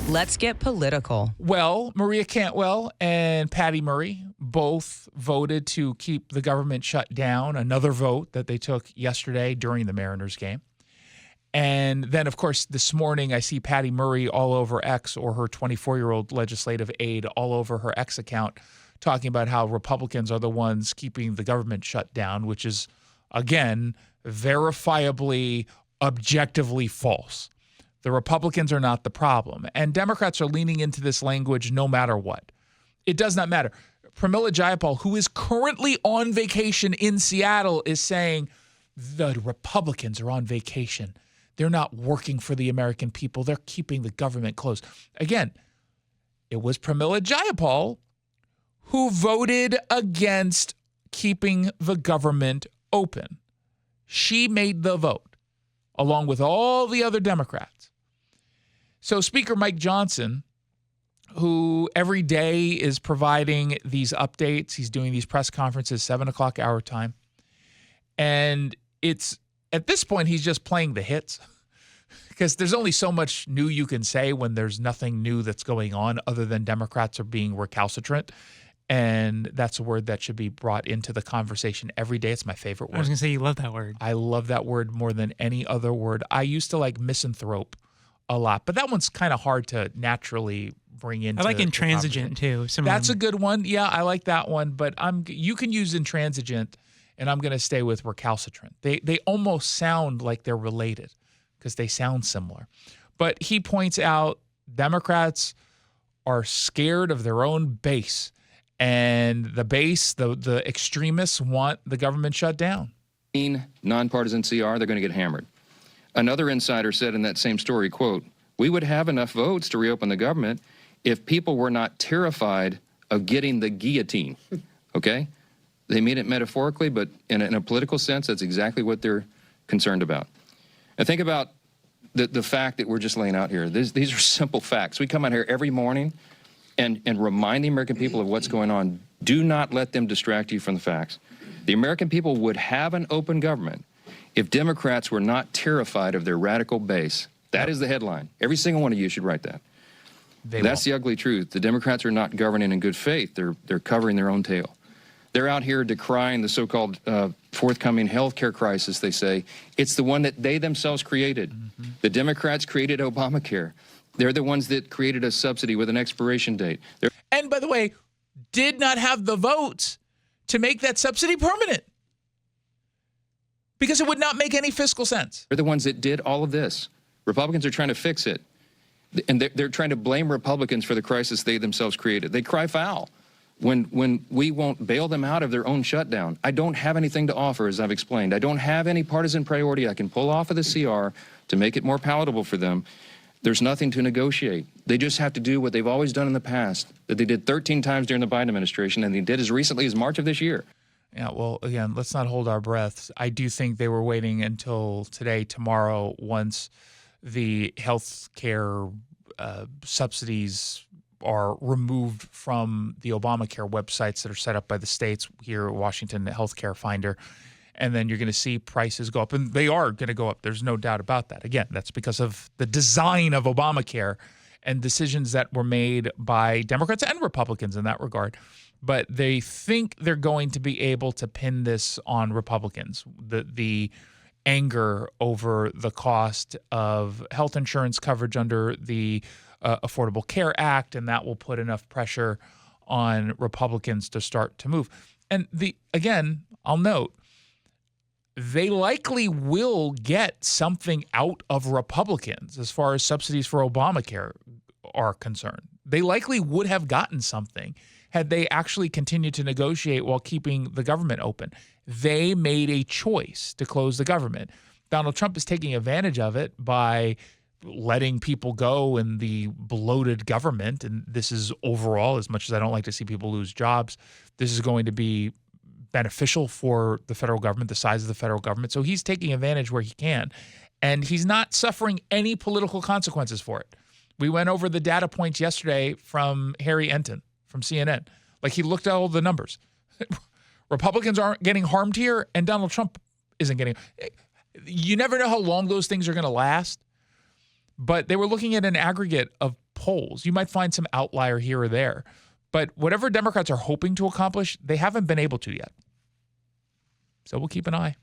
Let's get political. Well, Maria Cantwell and Patty Murray both voted to keep the government shut down, another vote that they took yesterday during the Mariners game. And then, of course, this morning I see Patty Murray all over X, or her 24-year-old legislative aide all over her X account, talking about how Republicans are the ones keeping the government shut down, which is, again, verifiably, objectively false. The Republicans are not the problem. And Democrats are leaning into this language no matter what. It does not matter. Pramila Jayapal, who is currently on vacation in Seattle, is saying the Republicans are on vacation. They're not working for the American people. They're keeping the government closed. Again, it was Pramila Jayapal who voted against keeping the government open. She made the vote, along with all the other Democrats. So Speaker Mike Johnson, who every day is providing these updates, he's doing these press conferences, 7 o'clock our time, and it's at this point he's just playing the hits because there's only so much new you can say when there's nothing new that's going on other than Democrats are being recalcitrant. And that's a word that should be brought into the conversation every day. It's my favorite word. I was going to say you love that word. I love that word more than any other word. I used to like misanthrope a lot, but that one's kind of hard to naturally bring into. I like intransigent too. That's a good one. Yeah, I like that one, but you can use intransigent, and I'm going to stay with recalcitrant. They almost sound like they're related because they sound similar. But he points out Democrats are scared of their own base. And the base, the extremists want the government shut down. Nonpartisan CR, they're going to get hammered. Another insider said in that same story, quote, "We would have enough votes to reopen the government if people were not terrified of getting the guillotine." Okay? They mean it metaphorically, but in a political sense, that's exactly what they're concerned about. And think about the fact that we're just laying out here. These are simple facts. We come out here every morning and remind the American people of what's going on. Do not let them distract you from the facts. The American people would have an open government if Democrats were not terrified of their radical base. That is the headline. Every single one of you should write that. That's the ugly truth. The Democrats are not governing in good faith. They're covering their own tail. They're out here decrying the so-called forthcoming health care crisis, they say. It's the one that they themselves created. Mm-hmm. The Democrats created Obamacare. They're the ones that created a subsidy with an expiration date. And by the way, did not have the votes to make that subsidy permanent because it would not make any fiscal sense. They're the ones that did all of this. Republicans are trying to fix it. And they're trying to blame Republicans for the crisis they themselves created. They cry foul when we won't bail them out of their own shutdown. I don't have anything to offer, as I've explained. I don't have any partisan priority I can pull off of the CR to make it more palatable for them. There's nothing to negotiate. They just have to do what they've always done in the past, that they did 13 times during the Biden administration, and they did as recently as March of this year. Yeah, well, again, let's not hold our breaths. I do think they were waiting until today, tomorrow, once the health care subsidies are removed from the Obamacare websites that are set up by the states here at Washington, the Healthcare Finder. And then you're going to see prices go up, and they are going to go up. There's no doubt about that. Again, that's because of the design of Obamacare and decisions that were made by Democrats and Republicans in that regard. But they think they're going to be able to pin this on Republicans, the anger over the cost of health insurance coverage under the Affordable Care Act, and that will put enough pressure on Republicans to start to move. And again, I'll note, they likely will get something out of Republicans as far as subsidies for Obamacare are concerned. They likely would have gotten something had they actually continued to negotiate while keeping the government open. They made a choice to close the government. Donald Trump is taking advantage of it by letting people go in the bloated government. And this is overall, as much as I don't like to see people lose jobs, this is going to be beneficial for the federal government, the size of the federal government. So he's taking advantage where he can. And he's not suffering any political consequences for it. We went over the data points yesterday from Harry Enton from CNN. Like, he looked at all the numbers. Republicans aren't getting harmed here, and Donald Trump isn't getting. You never know how long those things are going to last. But they were looking at an aggregate of polls. You might find some outlier here or there. But whatever Democrats are hoping to accomplish, they haven't been able to yet. So we'll keep an eye.